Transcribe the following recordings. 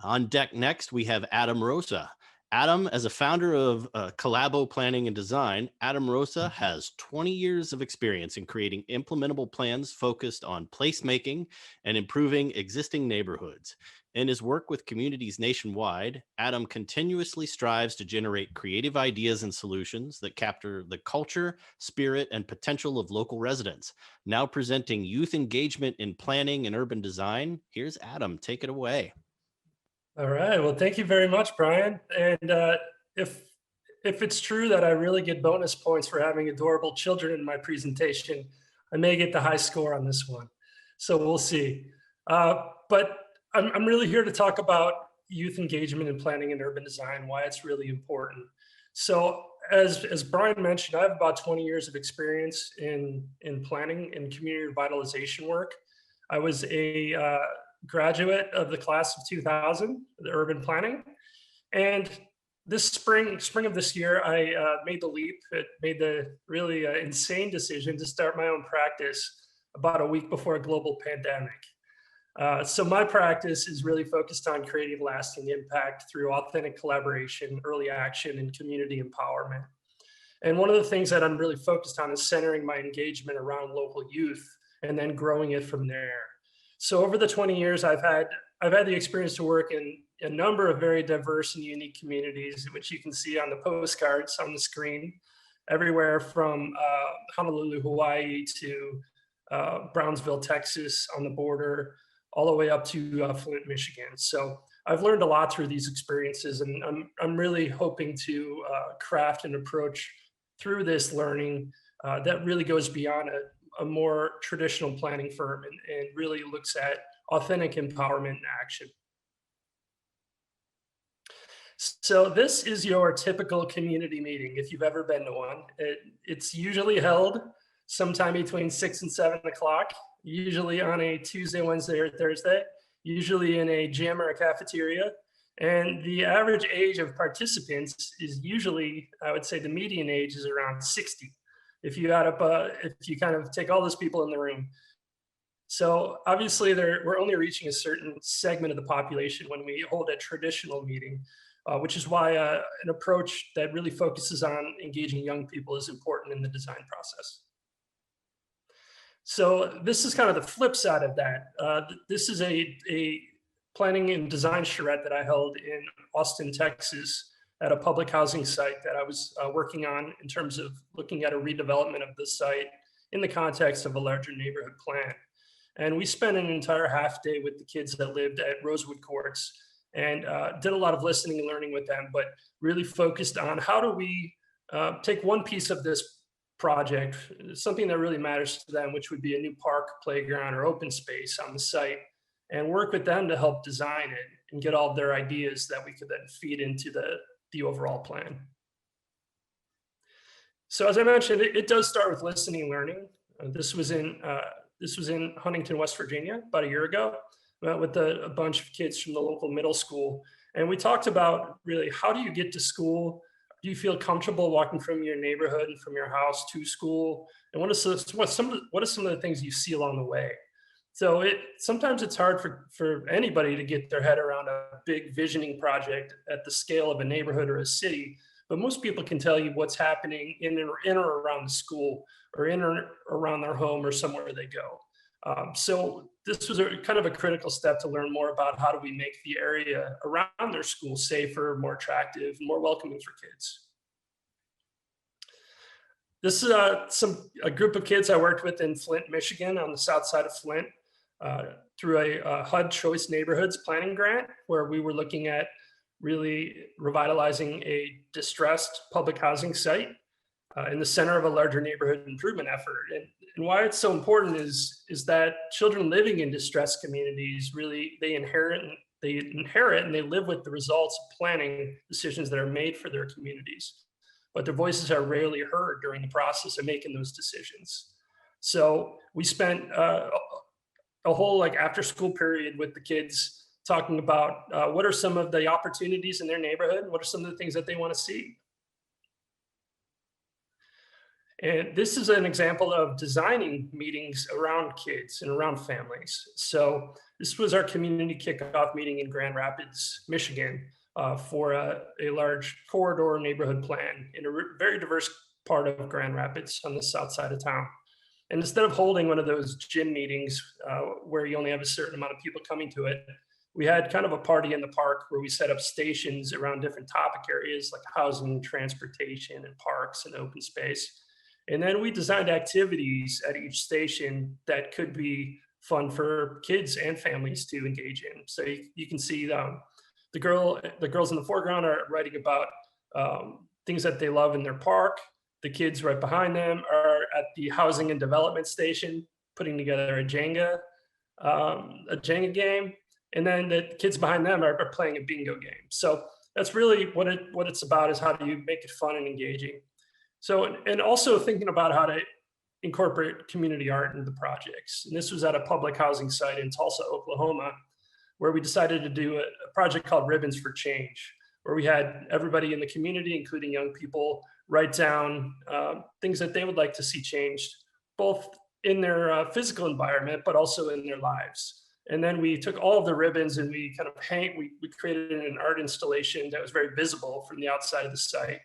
On deck next, we have Adam Rosa. Adam, as a founder of Collabo Planning and Design, Adam Rosa has 20 years of experience in creating implementable plans focused on placemaking and improving existing neighborhoods. In his work with communities nationwide, Adam continuously strives to generate creative ideas and solutions that capture the culture, spirit, and potential of local residents. Now presenting youth engagement in planning and urban design, here's Adam. Take it away. All right. Well, thank you very much, Brian. And if if it's true that I really get bonus points for having adorable children in my presentation, I may get the high score on this one. So we'll see. But I'm really here to talk about youth engagement in planning and urban design, why it's really important. So as Brian mentioned, I have about 20 years of experience in planning and community revitalization work. I was a graduate of the class of 2000, the urban planning. And this spring of this year, I made the leap. It made the really insane decision to start my own practice about a week before a global pandemic. So my practice is really focused on creating lasting impact through authentic collaboration, early action, and community empowerment. And one of the things that I'm really focused on is centering my engagement around local youth and then growing it from there. So over the 20 years, I've had the experience to work in a number of very diverse and unique communities, which you can see on the postcards on the screen, everywhere from Honolulu, Hawaii to Brownsville, Texas on the border, all the way up to Flint, Michigan. So I've learned a lot through these experiences, and I'm really hoping to craft an approach through this learning that really goes beyond a more traditional planning firm and really looks at authentic empowerment and action. So this is your typical community meeting, if you've ever been to one. It's usually held sometime between 6 and 7 o'clock, usually on a Tuesday, Wednesday, or Thursday, usually in a gym or a cafeteria. And the average age of participants is usually, I would say the median age is around 60. If you add up, if you kind of take all those people in the room. So obviously we're only reaching a certain segment of the population when we hold a traditional meeting, which is why an approach that really focuses on engaging young people is important in the design process. So this is kind of the flip side of that. This is a planning and design charrette that I held in Austin, Texas, at a public housing site that I was working on in terms of looking at a redevelopment of the site in the context of a larger neighborhood plan. And we spent an entire half day with the kids that lived at Rosewood Courts and did a lot of listening and learning with them, but really focused on how do we take one piece of this project, something that really matters to them, which would be a new park, playground, or open space on the site, and work with them to help design it and get all of their ideas that we could then feed into the overall plan. So as I mentioned, it does start with listening and learning. This was in Huntington, West Virginia, about a year ago. I met with a bunch of kids from the local middle school, and we talked about really how do you get to school? Do you feel comfortable walking from your neighborhood and from your house to school? And what are some of the things you see along the way? So sometimes it's hard for anybody to get their head around a big visioning project at the scale of a neighborhood or a city, but most people can tell you what's happening in or around the school or in or around their home or somewhere they go. So this was kind of a critical step to learn more about how do we make the area around their school safer, more attractive, more welcoming for kids. This is a group of kids I worked with in Flint, Michigan, on the south side of Flint, through a HUD Choice Neighborhoods planning grant, where we were looking at really revitalizing a distressed public housing site in the center of a larger neighborhood improvement effort. And why it's so important is that children living in distressed communities really, they inherit and they live with the results of planning decisions that are made for their communities, but their voices are rarely heard during the process of making those decisions. So we spent a whole after school period with the kids talking about what are some of the opportunities in their neighborhood, what are some of the things that they want to see. And this is an example of designing meetings around kids and around families. So this was our community kickoff meeting in Grand Rapids, Michigan, for a large corridor neighborhood plan in a very diverse part of Grand Rapids on the south side of town. And instead of holding one of those gym meetings where you only have a certain amount of people coming to it, we had kind of a party in the park where we set up stations around different topic areas like housing, transportation, and parks and open space. And then we designed activities at each station that could be fun for kids and families to engage in. So you can see the girls in the foreground are writing about things that they love in their park. The kids right behind them are at the housing and development station putting together a Jenga game. And then the kids behind them are playing a bingo game. So that's really what it's about, is how do you make it fun and engaging. So, and also thinking about how to incorporate community art into the projects. And this was at a public housing site in Tulsa, Oklahoma, where we decided to do a project called Ribbons for Change, where we had everybody in the community, including young people, write down things that they would like to see changed, both in their physical environment, but also in their lives. And then we took all of the ribbons and we kind of we created an art installation that was very visible from the outside of the site.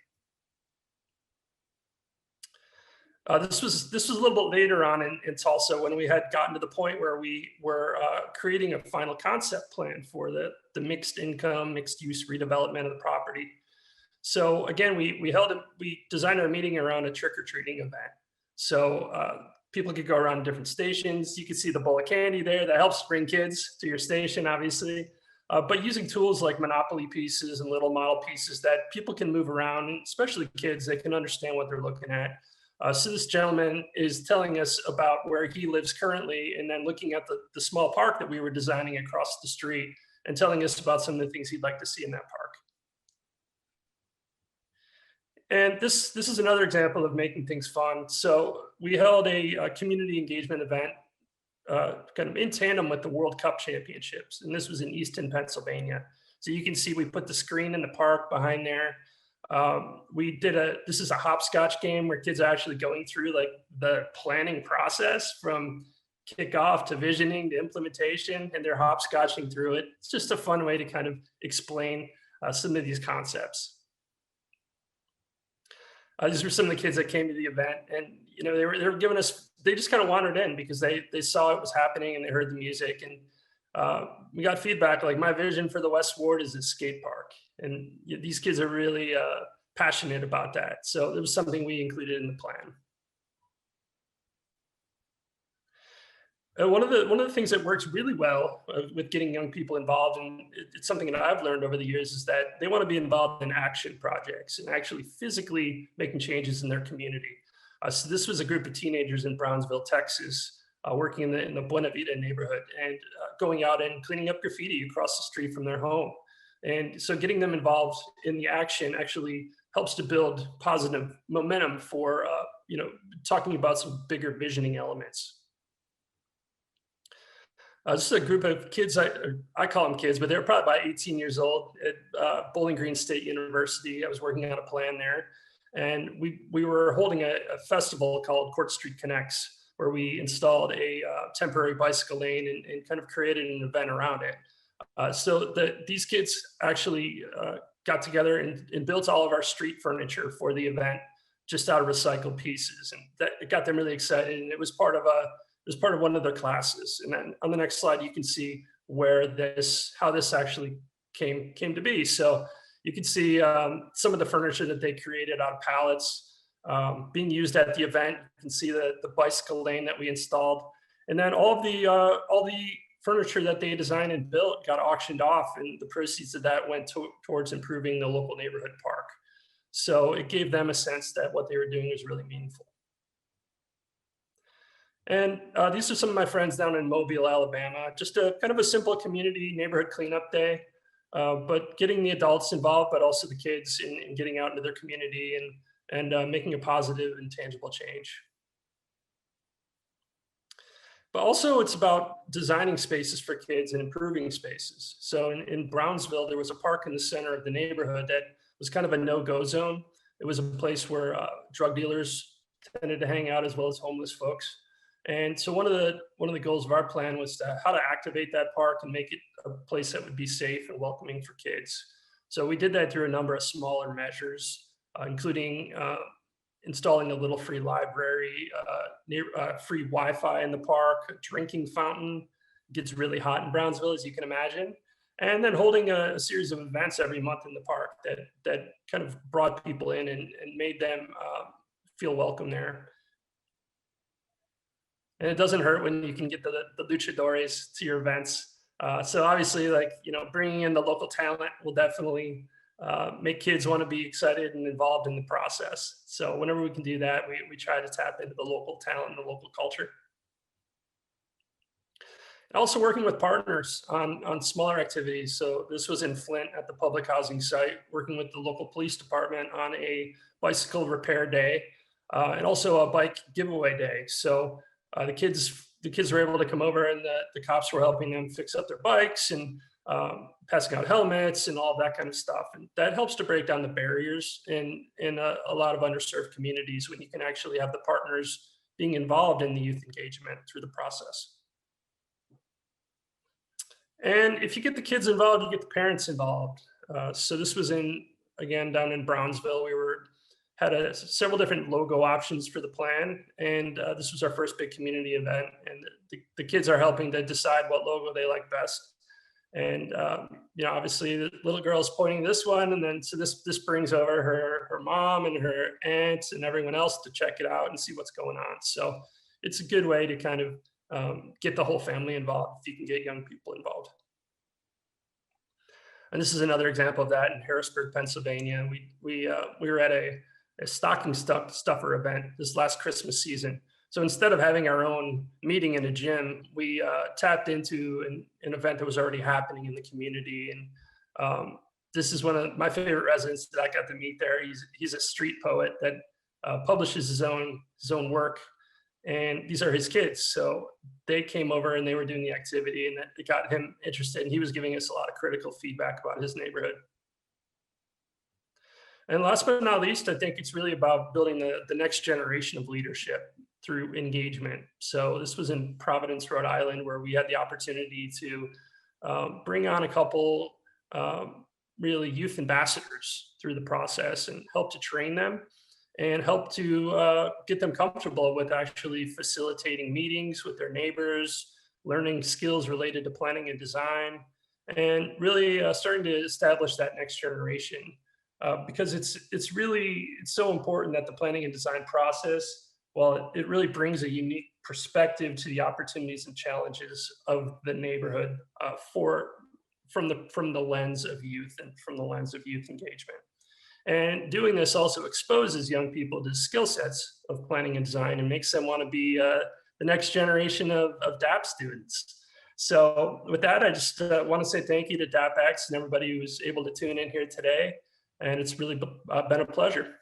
This was a little bit later on in Tulsa, when we had gotten to the point where we were creating a final concept plan for the mixed income, mixed use redevelopment of the property. So again, we designed our meeting around a trick-or-treating event. So people could go around different stations. You can see the bowl of candy there. That helps bring kids to your station, obviously. But using tools like Monopoly pieces and little model pieces that people can move around, especially kids, they can understand what they're looking at. So this gentleman is telling us about where he lives currently, and then looking at the small park that we were designing across the street and telling us about some of the things he'd like to see in that park. And this is another example of making things fun. So we held a community engagement event kind of in tandem with the World Cup Championships. And this was in Easton, Pennsylvania. So you can see we put the screen in the park behind there. This is a hopscotch game where kids are actually going through like the planning process from kickoff to visioning to implementation, and they're hopscotching through it. It's just a fun way to kind of explain some of these concepts. These were some of the kids that came to the event, and they were giving us. They just kind of wandered in because they saw it was happening and they heard the music, and we got feedback like, my vision for the West Ward is a skate park, and these kids are really passionate about that. So it was something we included in the plan. One of the things that works really well with getting young people involved, and it's something that I've learned over the years, is that they want to be involved in action projects and actually physically making changes in their community. So this was a group of teenagers in Brownsville, Texas, working in the Buena Vida neighborhood and going out and cleaning up graffiti across the street from their home. And so getting them involved in the action actually helps to build positive momentum for talking about some bigger visioning elements. This is a group of kids, I call them kids, but they're probably about 18 years old at Bowling Green State University. I was working on a plan there. And we were holding a festival called Court Street Connects, where we installed a temporary bicycle lane and kind of created an event around it. So these kids actually got together and built all of our street furniture for the event just out of recycled pieces. And it got them really excited. And it was part of one of their classes. And then on the next slide, you can see how this actually came to be. So you can see some of the furniture that they created out of pallets being used at the event. You can see the bicycle lane that we installed. And then all the furniture that they designed and built got auctioned off, and the proceeds of that went towards improving the local neighborhood park. So it gave them a sense that what they were doing was really meaningful. And these are some of my friends down in Mobile, Alabama. Just a kind of a simple community neighborhood cleanup day, but getting the adults involved, but also the kids in getting out into their community and making a positive and tangible change. But also it's about designing spaces for kids and improving spaces. So in Brownsville, there was a park in the center of the neighborhood that was kind of a no-go zone. It was a place where drug dealers tended to hang out, as well as homeless folks. And so one of the goals of our plan was how to activate that park and make it a place that would be safe and welcoming for kids. So we did that through a number of smaller measures, including installing a little free library, free Wi-Fi in the park, a drinking fountain. It gets really hot in Brownsville, as you can imagine. And then holding a series of events every month in the park that kind of brought people in and made them feel welcome there. And it doesn't hurt when you can get the luchadores to your events. So obviously, like, bringing in the local talent will definitely make kids want to be excited and involved in the process. So whenever we can do that, we try to tap into the local talent and the local culture. And also working with partners on smaller activities. So this was in Flint at the public housing site, working with the local police department on a bicycle repair day and also a bike giveaway day. So the kids were able to come over, and the cops were helping them fix up their bikes and passing out helmets and all of that kind of stuff. And that helps to break down the barriers in a lot of underserved communities when you can actually have the partners being involved in the youth engagement through the process. And if you get the kids involved, you get the parents involved. So this was again, down in Brownsville. We had several different logo options for the plan. And this was our first big community event. And the kids are helping to decide what logo they like best. And, obviously the little girl's pointing this one. And then, so this brings over her mom and her aunts and everyone else to check it out and see what's going on. So it's a good way to kind of get the whole family involved if you can get young people involved. And this is another example of that in Harrisburg, Pennsylvania. We were at a stocking stuffer event this last Christmas season. So instead of having our own meeting in a gym, we tapped into an event that was already happening in the community. And this is one of my favorite residents that I got to meet there. He's a street poet that publishes his own work. And these are his kids. So they came over and they were doing the activity, and it got him interested. And he was giving us a lot of critical feedback about his neighborhood. And last but not least, I think it's really about building the next generation of leadership through engagement. So this was in Providence, Rhode Island, where we had the opportunity to bring on a couple really youth ambassadors through the process and help to train them and help to get them comfortable with actually facilitating meetings with their neighbors, learning skills related to planning and design, and really starting to establish that next generation. Because it's so important that the planning and design process, well, it really brings a unique perspective to the opportunities and challenges of the neighborhood from the lens of youth and from the lens of youth engagement. And doing this also exposes young people to skill sets of planning and design and makes them want to be the next generation of DAAP students. So with that, I just want to say thank you to DAAPX and everybody who was able to tune in here today. And it's really been a pleasure.